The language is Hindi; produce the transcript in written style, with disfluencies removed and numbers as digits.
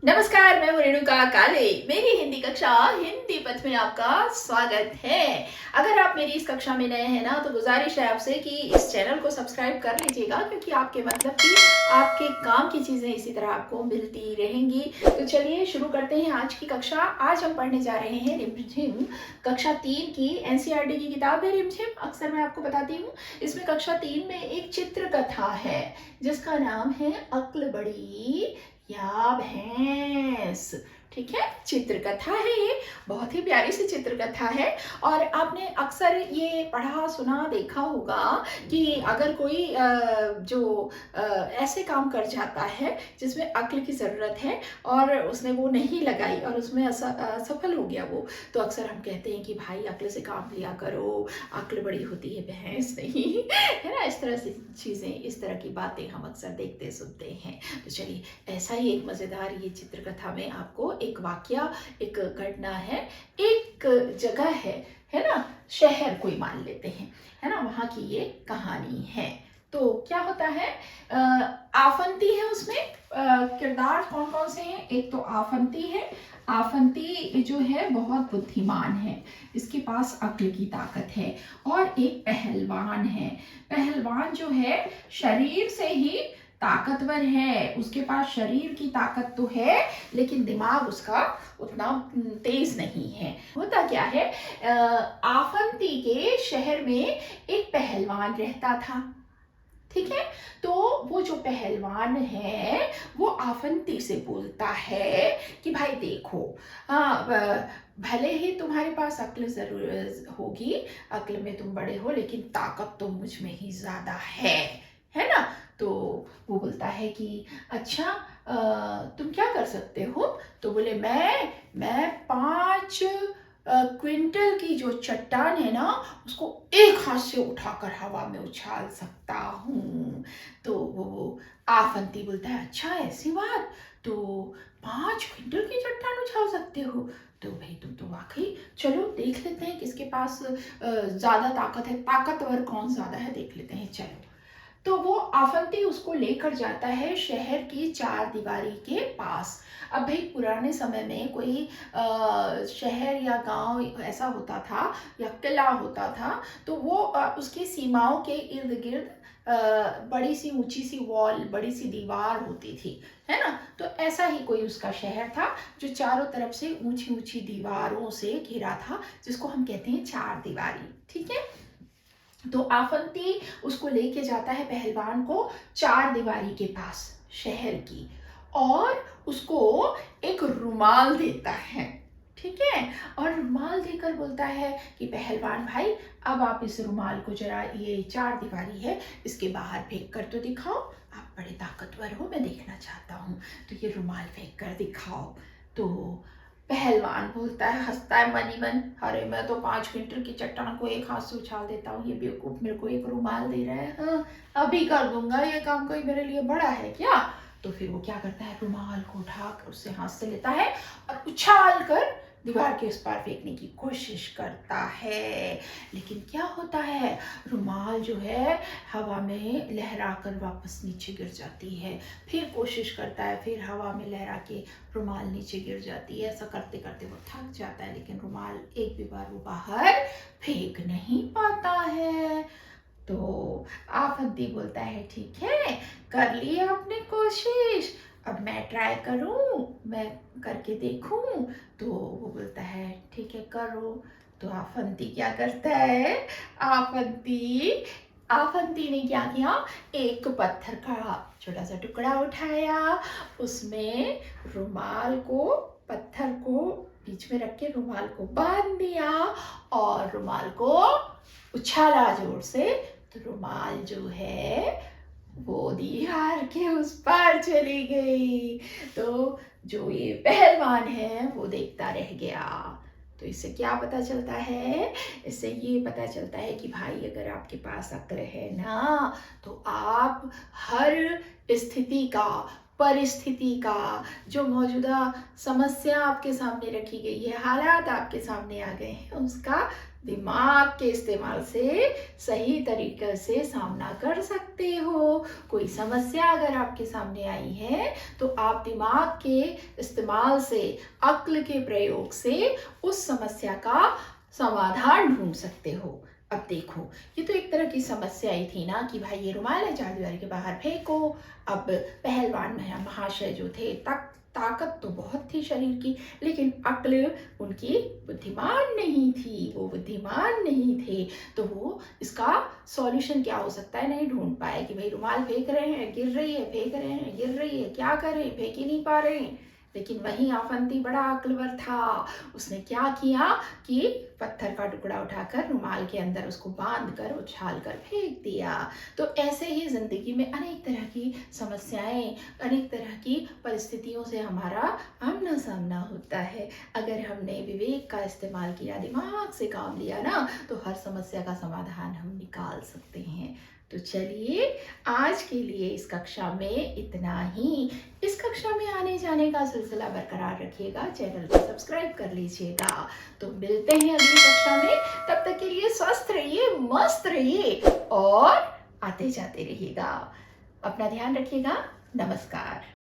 नमस्कार, मैं हूँ रेणुका काले। मेरी हिंदी कक्षा हिंदी पथ में आपका स्वागत है। अगर आप मेरी इस कक्षा में नए हैं ना, तो गुजारिश है आपसे कि इस चैनल को सब्सक्राइब कर लीजिएगा, क्योंकि आपके मतलब की आपके काम की चीज़ें इसी तरह आपको मिलती रहेंगी। तो चलिए शुरू करते हैं आज की कक्षा। आज हम पढ़ने जा रहे हैं रिमझिम कक्षा 3 की एनसीईआरटी की किताब है रिमझिम। अक्सर मैं आपको बताती हूँ, इसमें कक्षा 3 में एक चित्र कथा है जिसका नाम है अक्ल बड़ी या भैंस। ठीक है, चित्रकथा है ये, बहुत ही प्यारी सी चित्रकथा है। और आपने अक्सर ये पढ़ा सुना देखा होगा कि अगर कोई ऐसे काम कर जाता है जिसमें अक्ल की ज़रूरत है और उसने वो नहीं लगाई और उसमें असफल हो गया वो, तो अक्सर हम कहते हैं कि भाई अक्ल से काम लिया करो, अक्ल बड़ी होती है भैंस नहीं है ना। इस तरह से चीज़ें, इस तरह की बातें हम अक्सर देखते सुनते हैं। तो चलिए, ऐसा ही एक मज़ेदार ये चित्रकथा में आपको एक वाकया, एक घटना है। एक जगह है ना, शहर कोई मान लेते हैं, है ना, वहाँ की ये कहानी है। तो क्या होता है, आफंती है उसमें। किरदार कौन कौन से हैं? एक तो आफंती है। आफंती जो है बहुत बुद्धिमान है, इसके पास अक्ल की ताकत है। और एक पहलवान है। पहलवान जो है शरीर से ही ताकतवर है, उसके पास शरीर की ताकत तो है लेकिन दिमाग उसका उतना तेज नहीं है। होता क्या है, आफंती के शहर में एक पहलवान रहता था। ठीक है, तो वो जो पहलवान है वो आफंती से बोलता है कि भाई देखो, भले ही तुम्हारे पास अक्ल जरूर होगी, अक्ल में तुम बड़े हो, लेकिन ताकत तो मुझ में ही ज्यादा है ना। तो वो बोलता है कि अच्छा, तुम क्या कर सकते हो? तो बोले मैं 5 क्विंटल की जो चट्टान है ना, उसको एक हाथ से उठाकर हवा में उछाल सकता हूँ। तो वो आफंती बोलता है अच्छा ऐसी बात, तो 5 क्विंटल की चट्टान उछाल सकते हो? तो भाई तुम तो वाकई, चलो देख लेते हैं किसके पास ज्यादा ताकत है, ताकतवर कौन ज्यादा है, देख लेते हैं चलो। तो वो आफंती उसको लेकर जाता है शहर की चार दीवारी के पास। अब भाई पुराने समय में कोई शहर या गांव ऐसा होता था या किला होता था, तो वो उसकी सीमाओं के इर्द गिर्द बड़ी सी ऊंची सी वॉल, बड़ी सी दीवार होती थी, है ना। तो ऐसा ही कोई उसका शहर था जो चारों तरफ से ऊंची ऊंची दीवारों से घिरा था, जिसको हम कहते हैं चार दीवारी। ठीक है, तो आफंती उसको लेके जाता है पहलवान को चार दीवारी के पास शहर की, और उसको एक रुमाल देता है। ठीक है, और रुमाल देकर बोलता है कि पहलवान भाई, अब आप इस रुमाल को जरा, ये चार दीवारी है, इसके बाहर फेंक कर तो दिखाओ, आप बड़े ताकतवर हो, मैं देखना चाहता हूँ, तो ये रुमाल फेंक कर दिखाओ। तो पहलवान बोलता है, हंसता है मन ही मन, अरे मैं तो 5 क्विंटल की चट्टान को एक हाथ से उछाल देता हूँ, ये बेवकूफ मेरे को एक रुमाल दे रहा है, हाँ अभी कर दूंगा ये काम, कोई मेरे लिए बड़ा है क्या? तो फिर वो क्या करता है, रुमाल को उठाकर उससे हाथ से लेता है और उछाल कर दीवार के उस पार फेंकने की कोशिश करता है। लेकिन क्या होता है, रुमाल जो है हवा में लहरा कर वापस नीचे गिर जाती है। फिर कोशिश करता है, फिर हवा में लहरा के रुमाल नीचे गिर जाती है। ऐसा करते करते वो थक जाता है, लेकिन रुमाल एक भी बार वो बाहर फेंक नहीं पाता है। तो आफंती बोलता है ठीक है, कर ली आपने कोशिश, अब मैं ट्राई करूं, मैं करके देखूं। तो वो बोलता है ठीक है करो। तो आफंती क्या करता है, आफंती आफंती ने क्या किया, एक पत्थर का छोटा सा टुकड़ा उठाया, उसमें रुमाल को, पत्थर को बीच में रख के रुमाल को बांध दिया और रुमाल को उछाला जोर से। तो रुमाल जो है वो दीवार के उस पार चली गई। तो जो ये पहलवान है वो देखता रह गया। तो इससे क्या पता चलता है, इससे ये पता चलता है कि भाई अगर आपके पास अक्ल है ना, तो आप हर स्थिति का, परिस्थिति का, जो मौजूदा समस्या आपके सामने रखी गई है, हालात आपके सामने आ गए हैं, उसका दिमाग के इस्तेमाल से सही तरीके से सामना कर सकते हो। कोई समस्या अगर आपके सामने आई है तो आप दिमाग के इस्तेमाल से, अक्ल के प्रयोग से उस समस्या का समाधान ढूंढ सकते हो। अब देखो, ये तो एक तरह की समस्या ही थी ना कि भाई ये रुमाल है, जादूगर के बाहर फेंको। अब पहलवान महाशय जो थे, ताकत तो बहुत थी शरीर की, लेकिन अक्ल उनकी बुद्धिमान नहीं थी, वो बुद्धिमान नहीं थे। तो वो इसका सॉल्यूशन क्या हो सकता है नहीं ढूंढ पाए कि भाई रुमाल फेंक रहे हैं, गिर रही है, फेंक रहे हैं, गिर रही है, क्या करें, फेंक ही नहीं पा रहे हैं। लेकिन वहीं आफंती बड़ा अक्लवर था। उसने क्या किया कि पत्थर का टुकड़ा उठाकर रुमाल के अंदर उसको बांध कर उछाल कर फेंक दिया। तो ऐसे ही जिंदगी में अनेक तरह की समस्याएं, अनेक तरह की परिस्थितियों से हमारा आमना सामना होता है। अगर हमने विवेक का इस्तेमाल किया, दिमाग से काम लिया ना, तो हर समस्या का समाधान हम निकाल सकते हैं। तो चलिए, आज के लिए इस कक्षा में इतना ही। इस कक्षा में आने जाने का सिलसिला बरकरार रखिएगा, चैनल को सब्सक्राइब कर लीजिएगा। तो मिलते हैं अगली कक्षा में, तब तक के लिए स्वस्थ रहिए, मस्त रहिए और आते जाते रहिएगा। अपना ध्यान रखिएगा। नमस्कार।